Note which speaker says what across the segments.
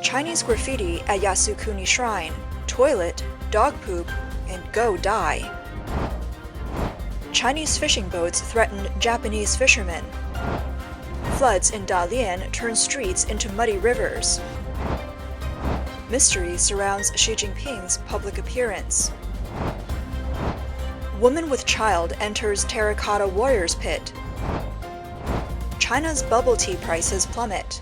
Speaker 1: Chinese graffiti at Yasukuni Shrine, toilet, dog poop, and go die. Chinese fishing boats threatened Japanese fishermen. Floods in Dalian turn streets into muddy rivers. Mystery surrounds Xi Jinping's public appearance. Woman with child enters Terracotta Warriors pit. China's bubble tea prices plummet.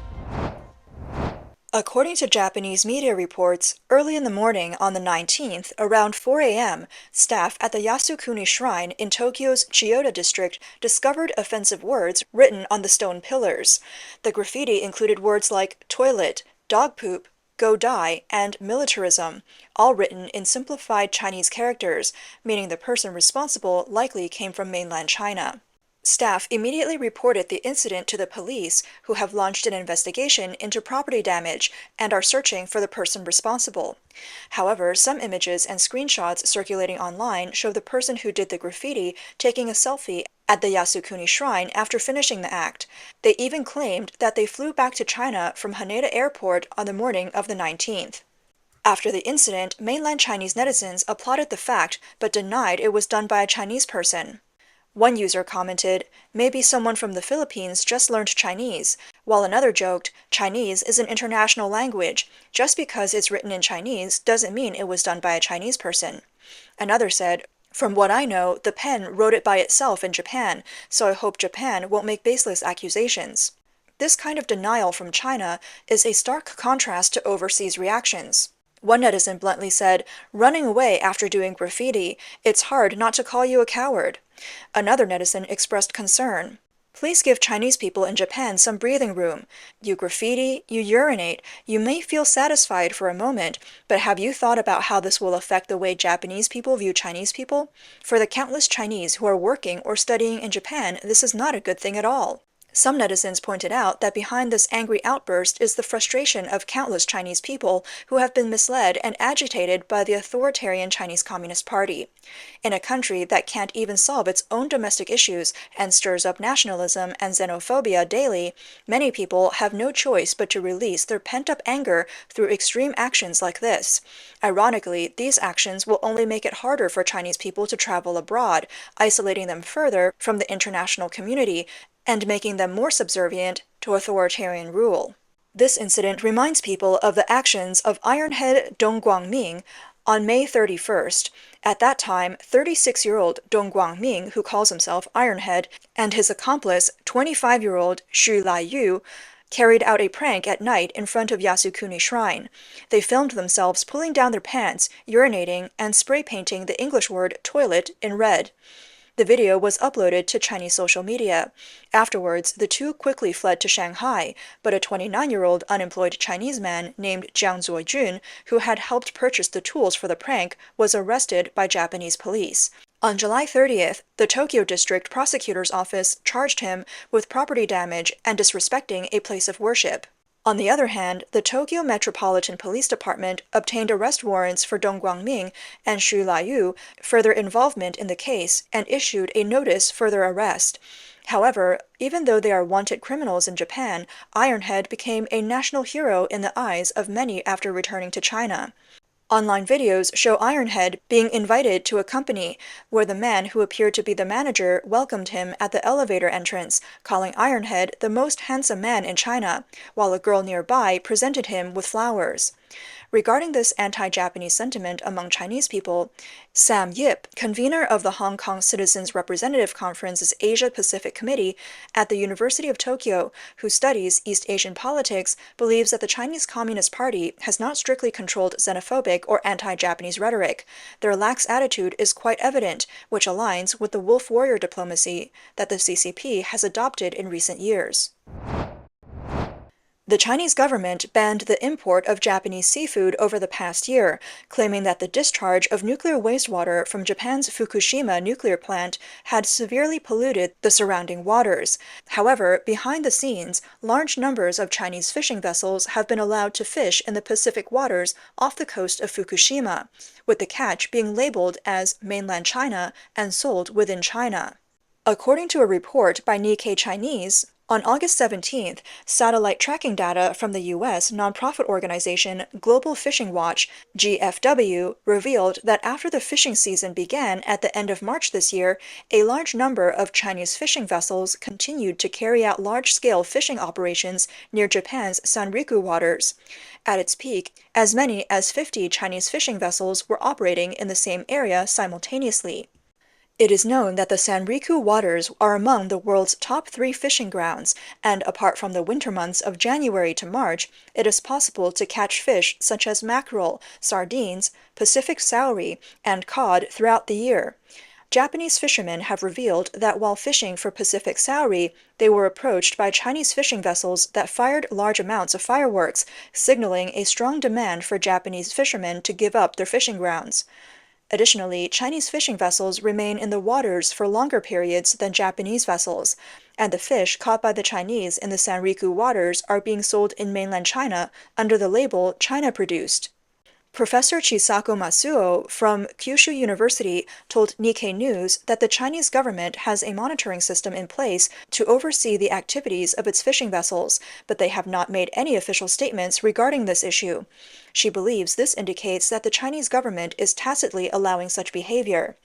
Speaker 1: According to Japanese media reports, early in the morning on the 19th, around 4 a.m., staff at the Yasukuni Shrine in Tokyo's Chiyoda district discovered offensive words written on the stone pillars. The graffiti included words like toilet, dog poop, go die, and militarism, all written in simplified Chinese characters, meaning the person responsible likely came from mainland China. Staff immediately reported the incident to the police, who have launched an investigation into property damage and are searching for the person responsible. However, some images and screenshots circulating online show the person who did the graffiti taking a selfie at the Yasukuni Shrine after finishing the act. They even claimed that they flew back to China from Haneda Airport on the morning of the 19th. After the incident, mainland Chinese netizens applauded the fact but denied it was done by a Chinese person. One user commented, "Maybe someone from the Philippines just learned Chinese," while another joked, "Chinese is an international language. Just because it's written in Chinese doesn't mean it was done by a Chinese person." Another said, "From what I know, the pen wrote it by itself in Japan, so I hope Japan won't make baseless accusations." This kind of denial from China is a stark contrast to overseas reactions. One netizen bluntly said, "Running away after doing graffiti, it's hard not to call you a coward." Another netizen expressed concern. "Please give Chinese people in Japan some breathing room. You graffiti, you urinate, you may feel satisfied for a moment, but have you thought about how this will affect the way Japanese people view Chinese people? For the countless Chinese who are working or studying in Japan, this is not a good thing at all." Some netizens pointed out that behind this angry outburst is the frustration of countless Chinese people who have been misled and agitated by the authoritarian Chinese Communist Party. In a country that can't even solve its own domestic issues and stirs up nationalism and xenophobia daily, many people have no choice but to release their pent-up anger through extreme actions like this. Ironically, these actions will only make it harder for Chinese people to travel abroad, isolating them further from the international community and making them more subservient to authoritarian rule. This incident reminds people of the actions of Ironhead Dong Guangming on May 31st. At that time, 36-year-old Dong Guangming, who calls himself Ironhead, and his accomplice, 25-year-old Xu Laiyu, carried out a prank at night in front of Yasukuni Shrine. They filmed themselves pulling down their pants, urinating, and spray painting the English word toilet in red. The video was uploaded to Chinese social media. Afterwards, the two quickly fled to Shanghai, but a 29-year-old unemployed Chinese man named Jiang Zuojun, who had helped purchase the tools for the prank, was arrested by Japanese police. On July 30th, the Tokyo District Prosecutor's Office charged him with property damage and disrespecting a place of worship. On the other hand, the Tokyo Metropolitan Police Department obtained arrest warrants for Dong Guangming and Xu Laiyu for their involvement in the case and issued a notice for their arrest. However, even though they are wanted criminals in Japan, Ironhead became a national hero in the eyes of many after returning to China. Online videos show Ironhead being invited to a company, where the man who appeared to be the manager welcomed him at the elevator entrance, calling Ironhead the most handsome man in China, while a girl nearby presented him with flowers. Regarding this anti-Japanese sentiment among Chinese people, Sam Yip, convener of the Hong Kong Citizens Representative Conference's Asia-Pacific Committee at the University of Tokyo, who studies East Asian politics, believes that the Chinese Communist Party has not strictly controlled xenophobic or anti-Japanese rhetoric. Their lax attitude is quite evident, which aligns with the wolf warrior diplomacy that the CCP has adopted in recent years. The Chinese government banned the import of Japanese seafood over the past year, claiming that the discharge of nuclear wastewater from Japan's Fukushima nuclear plant had severely polluted the surrounding waters. However, behind the scenes, large numbers of Chinese fishing vessels have been allowed to fish in the Pacific waters off the coast of Fukushima, with the catch being labeled as mainland China and sold within China. According to a report by Nikkei Chinese, On August 17th, satellite tracking data from the U.S. nonprofit organization Global Fishing Watch, GFW, revealed that after the fishing season began at the end of March this year, a large number of Chinese fishing vessels continued to carry out large-scale fishing operations near Japan's Sanriku waters. At its peak, as many as 50 Chinese fishing vessels were operating in the same area simultaneously. It is known that the Sanriku waters are among the world's top 3 fishing grounds, and apart from the winter months of January to March, it is possible to catch fish such as mackerel, sardines, Pacific saury, and cod throughout the year. Japanese fishermen have revealed that while fishing for Pacific saury, they were approached by Chinese fishing vessels that fired large amounts of fireworks, signaling a strong demand for Japanese fishermen to give up their fishing grounds. Additionally, Chinese fishing vessels remain in the waters for longer periods than Japanese vessels, and the fish caught by the Chinese in the Sanriku waters are being sold in mainland China under the label China-produced. Professor Chisako Masuo from Kyushu University told Nikkei News that the Chinese government has a monitoring system in place to oversee the activities of its fishing vessels, but they have not made any official statements regarding this issue. She believes this indicates that the Chinese government is tacitly allowing such behavior.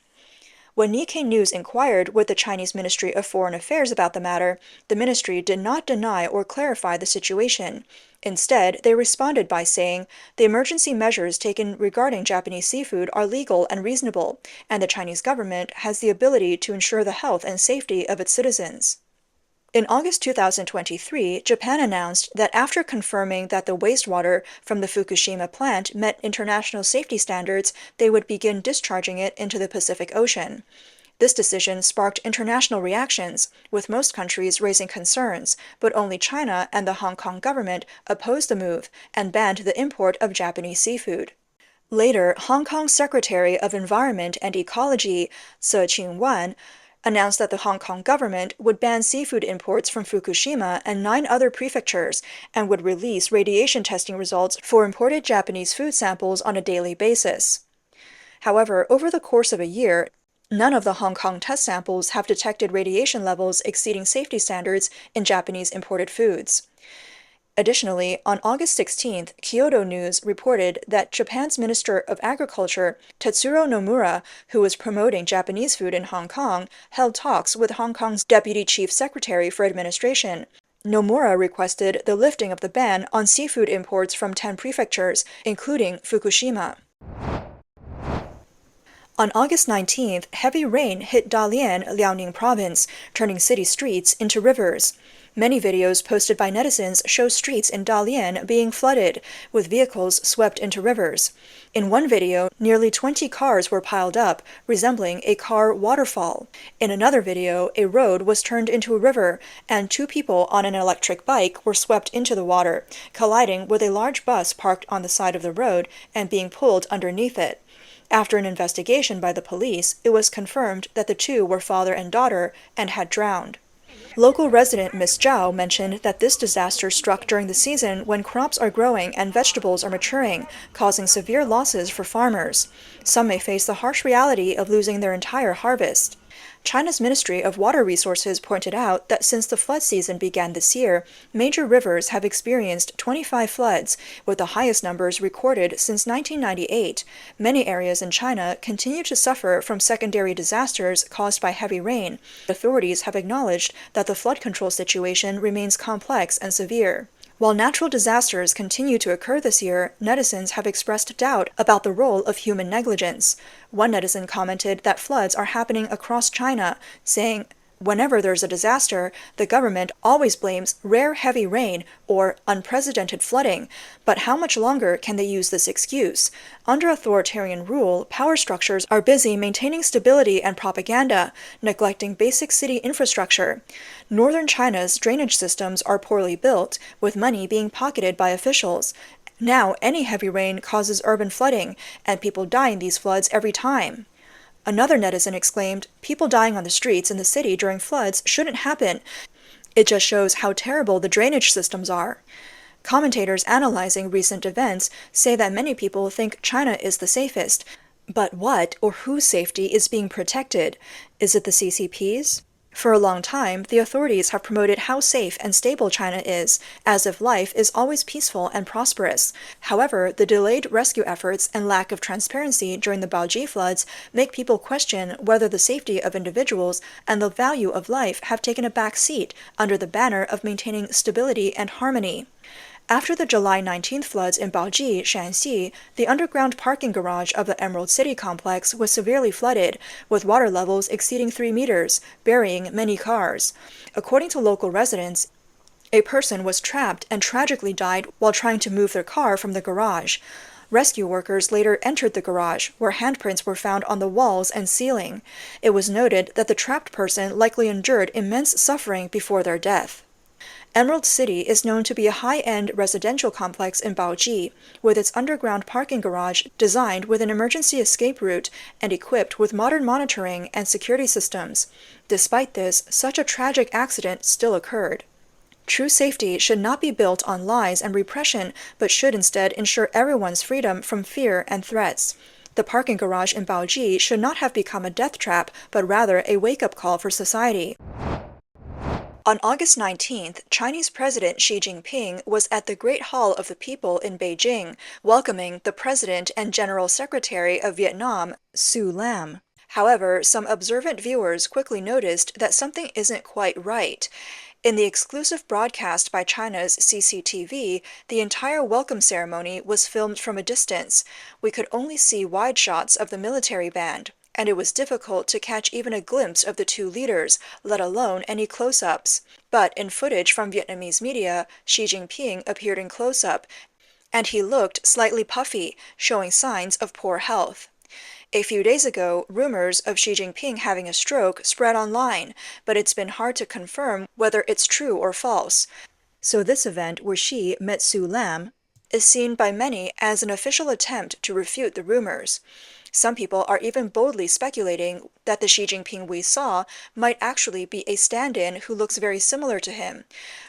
Speaker 1: When Nikkei News inquired with the Chinese Ministry of Foreign Affairs about the matter, the ministry did not deny or clarify the situation. Instead, they responded by saying, the emergency measures taken regarding Japanese seafood are legal and reasonable, and the Chinese government has the ability to ensure the health and safety of its citizens. In August 2023, Japan announced that after confirming that the wastewater from the Fukushima plant met international safety standards, they would begin discharging it into the Pacific Ocean. This decision sparked international reactions, with most countries raising concerns, but only China and the Hong Kong government opposed the move and banned the import of Japanese seafood. Later, Hong Kong's Secretary of Environment and Ecology, Se Qing-wan, announced that the Hong Kong government would ban seafood imports from Fukushima and 9 other prefectures and would release radiation testing results for imported Japanese food samples on a daily basis. However, over the course of a year, none of the Hong Kong test samples have detected radiation levels exceeding safety standards in Japanese imported foods. Additionally, on August 16th, Kyodo News reported that Japan's Minister of Agriculture, Tetsuro Nomura, who was promoting Japanese food in Hong Kong, held talks with Hong Kong's Deputy Chief Secretary for Administration. Nomura requested the lifting of the ban on seafood imports from 10 prefectures, including Fukushima. On August 19th, heavy rain hit Dalian, Liaoning Province, turning city streets into rivers. Many videos posted by netizens show streets in Dalian being flooded, with vehicles swept into rivers. In one video, nearly 20 cars were piled up, resembling a car waterfall. In another video, a road was turned into a river, and 2 people on an electric bike were swept into the water, colliding with a large bus parked on the side of the road and being pulled underneath it. After an investigation by the police, it was confirmed that the 2 were father and daughter and had drowned. Local resident Miss Zhao mentioned that this disaster struck during the season when crops are growing and vegetables are maturing, causing severe losses for farmers. Some may face the harsh reality of losing their entire harvest. China's Ministry of Water Resources pointed out that since the flood season began this year, major rivers have experienced 25 floods, with the highest numbers recorded since 1998. Many areas in China continue to suffer from secondary disasters caused by heavy rain. Authorities have acknowledged that the flood control situation remains complex and severe. While natural disasters continue to occur this year, netizens have expressed doubt about the role of human negligence. One netizen commented that floods are happening across China, saying, "Whenever there's a disaster, the government always blames rare heavy rain or unprecedented flooding, but how much longer can they use this excuse? Under authoritarian rule, power structures are busy maintaining stability and propaganda, neglecting basic city infrastructure. Northern China's drainage systems are poorly built, with money being pocketed by officials. Now any heavy rain causes urban flooding, and people die in these floods every time." Another netizen exclaimed, "People dying on the streets in the city during floods shouldn't happen. It just shows how terrible the drainage systems are." Commentators analyzing recent events say that many people think China is the safest. But what or whose safety is being protected? Is it the CCP's? For a long time, the authorities have promoted how safe and stable China is, as if life is always peaceful and prosperous. However, the delayed rescue efforts and lack of transparency during the Baoji floods make people question whether the safety of individuals and the value of life have taken a back seat under the banner of maintaining stability and harmony. After the July 19th floods in Baoji, Shanxi, the underground parking garage of the Emerald City complex was severely flooded, with water levels exceeding 3 meters, burying many cars. According to local residents, a person was trapped and tragically died while trying to move their car from the garage. Rescue workers later entered the garage, where handprints were found on the walls and ceiling. It was noted that the trapped person likely endured immense suffering before their death. Emerald City is known to be a high-end residential complex in Baoji, with its underground parking garage designed with an emergency escape route and equipped with modern monitoring and security systems. Despite this, such a tragic accident still occurred. True safety should not be built on lies and repression, but should instead ensure everyone's freedom from fear and threats. The parking garage in Baoji should not have become a death trap, but rather a wake-up call for society. On August 19th, Chinese President Xi Jinping was at the Great Hall of the People in Beijing, welcoming the President and General Secretary of Vietnam, Su Lam. However, some observant viewers quickly noticed that something isn't quite right. In the exclusive broadcast by China's CCTV, the entire welcome ceremony was filmed from a distance. We could only see wide shots of the military band, and it was difficult to catch even a glimpse of the two leaders, let alone any close-ups. But in footage from Vietnamese media, Xi Jinping appeared in close-up, and he looked slightly puffy, showing signs of poor health. A few days ago, rumors of Xi Jinping having a stroke spread online, but it's been hard to confirm whether it's true or false. So this event where Xi met Su Lam is seen by many as an official attempt to refute the rumors. Some people are even boldly speculating that the Xi Jinping we saw might actually be a stand-in who looks very similar to him.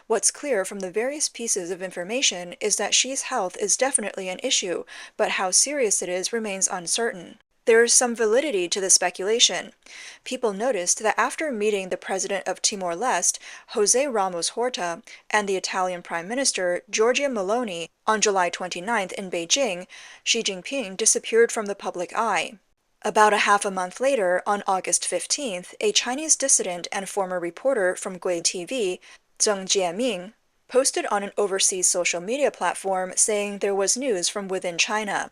Speaker 1: What's clear from the various pieces of information is that Xi's health is definitely an issue, but how serious it is remains uncertain. There is some validity to the speculation. People noticed that after meeting the president of Timor-Leste, José Ramos Horta, and the Italian Prime Minister, Giorgia Meloni, on July 29th in Beijing, Xi Jinping disappeared from the public eye. About a half a month later, on August 15th, a Chinese dissident and former reporter from Gui TV, Zheng Jiaming, posted on an overseas social media platform saying there was news from within China.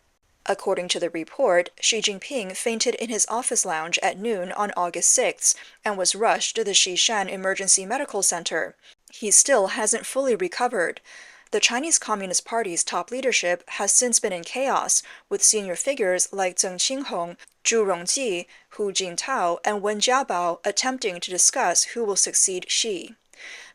Speaker 1: According to the report, Xi Jinping fainted in his office lounge at noon on August 6th and was rushed to the Xishan Emergency Medical Center. He still hasn't fully recovered. The Chinese Communist Party's top leadership has since been in chaos, with senior figures like Zheng Qinghong, Zhu Rongji, Hu Jintao, and Wen Jiabao attempting to discuss who will succeed Xi.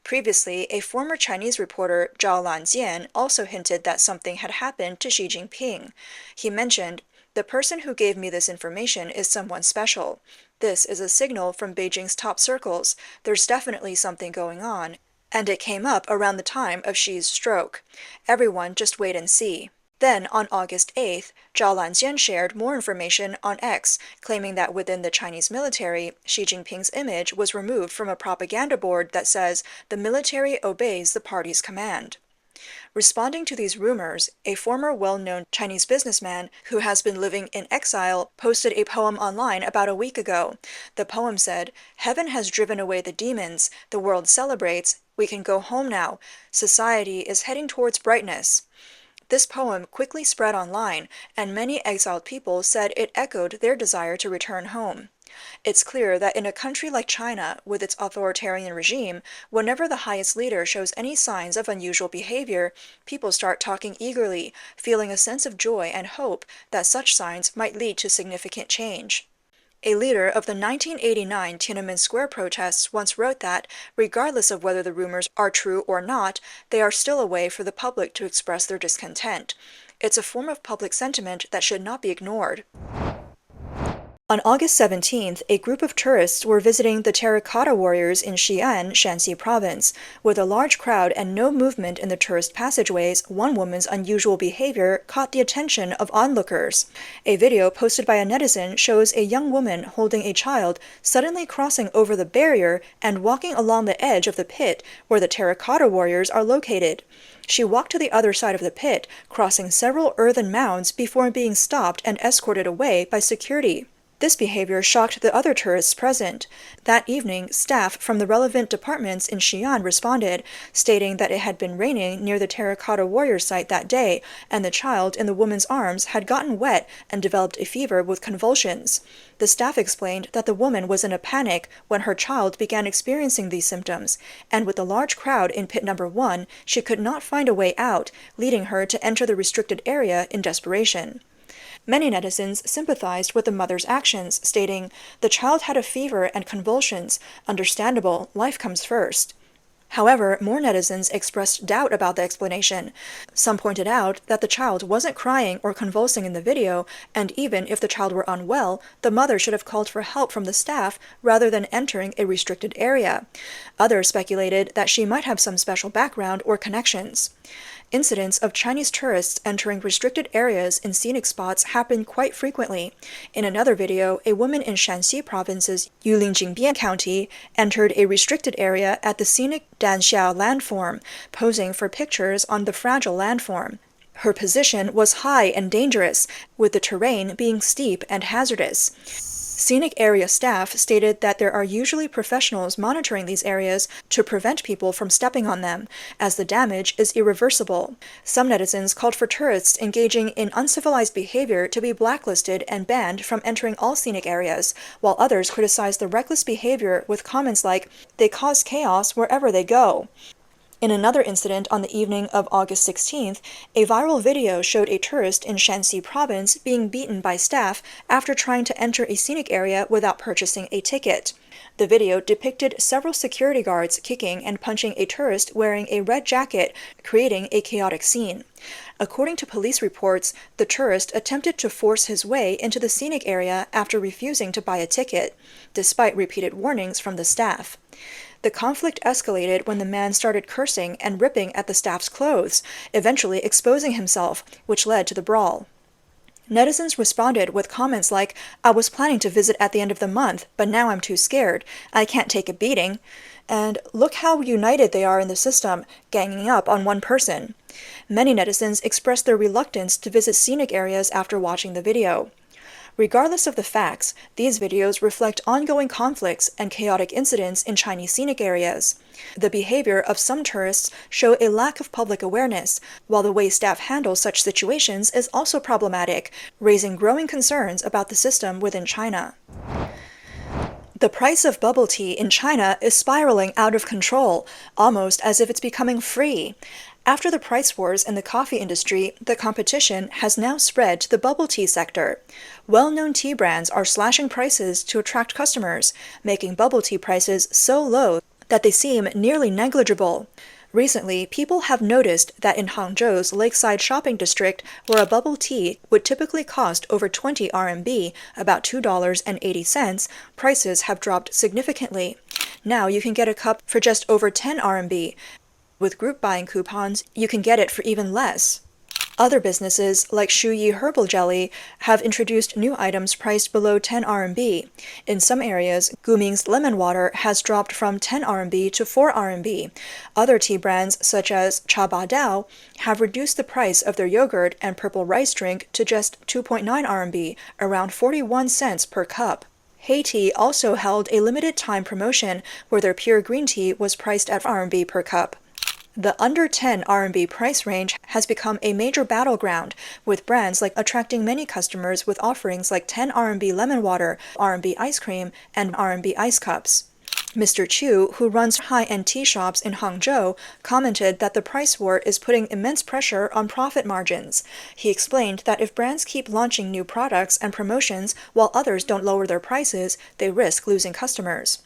Speaker 1: Previously, a former Chinese reporter, Zhao Lanjian, also hinted that something had happened to Xi Jinping. He mentioned, "The person who gave me this information is someone special. This is a signal from Beijing's top circles. There's definitely something going on. And it came up around the time of Xi's stroke. Everyone just wait and see." Then, on August 8th, Zhao Lanjian shared more information on X, claiming that within the Chinese military, Xi Jinping's image was removed from a propaganda board that says the military obeys the party's command. Responding to these rumors, a former well-known Chinese businessman who has been living in exile posted a poem online about a week ago. The poem said, "Heaven has driven away the demons, the world celebrates, we can go home now, society is heading towards brightness." This poem quickly spread online, and many exiled people said it echoed their desire to return home. It's clear that in a country like China, with its authoritarian regime, whenever the highest leader shows any signs of unusual behavior, people start talking eagerly, feeling a sense of joy and hope that such signs might lead to significant change. A leader of the 1989 Tiananmen Square protests once wrote that, regardless of whether the rumors are true or not, they are still a way for the public to express their discontent. It's a form of public sentiment that should not be ignored. On August 17th, a group of tourists were visiting the Terracotta Warriors in Xi'an, Shanxi Province. With a large crowd and no movement in the tourist passageways, one woman's unusual behavior caught the attention of onlookers. A video posted by a netizen shows a young woman holding a child suddenly crossing over the barrier and walking along the edge of the pit where the Terracotta Warriors are located. She walked to the other side of the pit, crossing several earthen mounds before being stopped and escorted away by security. This behavior shocked the other tourists present. That evening, staff from the relevant departments in Xi'an responded, stating that it had been raining near the Terracotta Warrior site that day, and the child in the woman's arms had gotten wet and developed a fever with convulsions. The staff explained that the woman was in a panic when her child began experiencing these symptoms, and with the large crowd in pit number 1, she could not find a way out, leading her to enter the restricted area in desperation. Many netizens sympathized with the mother's actions, stating, "The child had a fever and convulsions. Understandable, life comes first." However, more netizens expressed doubt about the explanation. Some pointed out that the child wasn't crying or convulsing in the video, and even if the child were unwell, the mother should have called for help from the staff rather than entering a restricted area. Others speculated that she might have some special background or connections. Incidents of Chinese tourists entering restricted areas in scenic spots happen quite frequently. In another video, a woman in Shanxi Province's Yulinjingbian County entered a restricted area at the scenic Danxiao landform, posing for pictures on the fragile landform. Her position was high and dangerous, with the terrain being steep and hazardous. Scenic area staff stated that there are usually professionals monitoring these areas to prevent people from stepping on them, as the damage is irreversible. Some netizens called for tourists engaging in uncivilized behavior to be blacklisted and banned from entering all scenic areas, while others criticized the reckless behavior with comments like, "They cause chaos wherever they go." In another incident on the evening of August 16th, a viral video showed a tourist in Shanxi Province being beaten by staff after trying to enter a scenic area without purchasing a ticket. The video depicted several security guards kicking and punching a tourist wearing a red jacket, creating a chaotic scene. According to police reports, the tourist attempted to force his way into the scenic area after refusing to buy a ticket, despite repeated warnings from the staff. The conflict escalated when the man started cursing and ripping at the staff's clothes, eventually exposing himself, which led to the brawl. Netizens responded with comments like, "I was planning to visit at the end of the month, but now I'm too scared. I can't take a beating." And "Look how united they are in the system, ganging up on one person." Many netizens expressed their reluctance to visit scenic areas after watching the video. Regardless of the facts, these videos reflect ongoing conflicts and chaotic incidents in Chinese scenic areas. The behavior of some tourists show a lack of public awareness, while the way staff handle such situations is also problematic, raising growing concerns about the system within China. The price of bubble tea in China is spiraling out of control, almost as if it's becoming free. After the price wars in the coffee industry, the competition has now spread to the bubble tea sector. Well-known tea brands are slashing prices to attract customers, making bubble tea prices so low that they seem nearly negligible. Recently, people have noticed that in Hangzhou's lakeside shopping district, where a bubble tea would typically cost over 20 RMB, about $2.80, prices have dropped significantly. Now you can get a cup for just over 10 RMB. With group buying coupons, you can get it for even less. Other businesses, like Shuyi Herbal Jelly, have introduced new items priced below 10 RMB. In some areas, Guming's lemon water has dropped from 10 RMB to 4 RMB. Other tea brands, such as Cha Ba Dao, have reduced the price of their yogurt and purple rice drink to just 2.9 RMB, around 41 cents per cup. Haiti also held a limited time promotion where their pure green tea was priced at RMB per cup. The under 10 RMB price range has become a major battleground, with brands like attracting many customers with offerings like 10 RMB lemon water, RMB ice cream, and RMB ice cups. Mr. Chu, who runs high-end tea shops in Hangzhou, commented that the price war is putting immense pressure on profit margins. He explained that if brands keep launching new products and promotions while others don't lower their prices, they risk losing customers.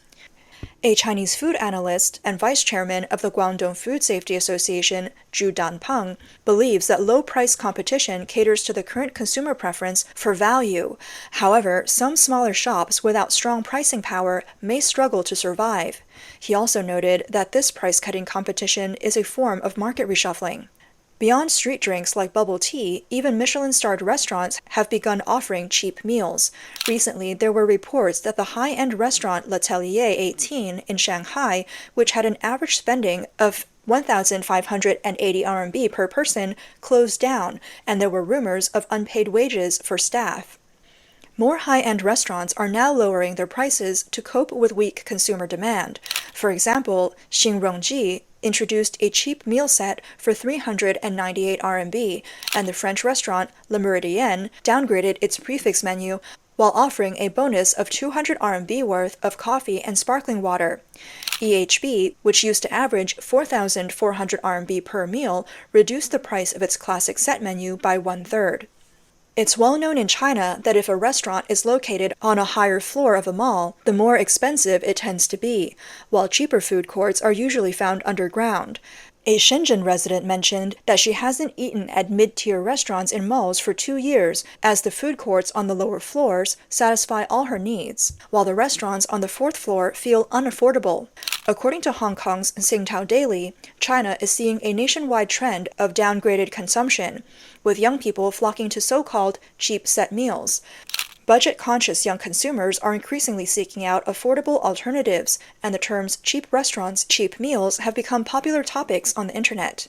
Speaker 1: A Chinese food analyst and vice chairman of the Guangdong Food Safety Association, Zhu Danpeng, believes that low-price competition caters to the current consumer preference for value. However, some smaller shops without strong pricing power may struggle to survive. He also noted that this price-cutting competition is a form of market reshuffling. Beyond street drinks like bubble tea, even Michelin-starred restaurants have begun offering cheap meals. Recently, there were reports that the high-end restaurant L'Atelier 18 in Shanghai, which had an average spending of 1,580 RMB per person, closed down, and there were rumors of unpaid wages for staff. More high-end restaurants are now lowering their prices to cope with weak consumer demand. For example, Xinrongji introduced a cheap meal set for 398 RMB, and the French restaurant Le Méridien downgraded its prefix menu while offering a bonus of 200 RMB worth of coffee and sparkling water. EHB, which used to average 4,400 RMB per meal, reduced the price of its classic set menu by one-third. It's well known in China that if a restaurant is located on a higher floor of a mall, the more expensive it tends to be, while cheaper food courts are usually found underground. A Shenzhen resident mentioned that she hasn't eaten at mid-tier restaurants in malls for 2 years, as the food courts on the lower floors satisfy all her needs, while the restaurants on the 4th floor feel unaffordable. According to Hong Kong's Singtao Daily, China is seeing a nationwide trend of downgraded consumption, with young people flocking to so-called cheap set meals. Budget-conscious young consumers are increasingly seeking out affordable alternatives, and the terms cheap restaurants, cheap meals have become popular topics on the internet.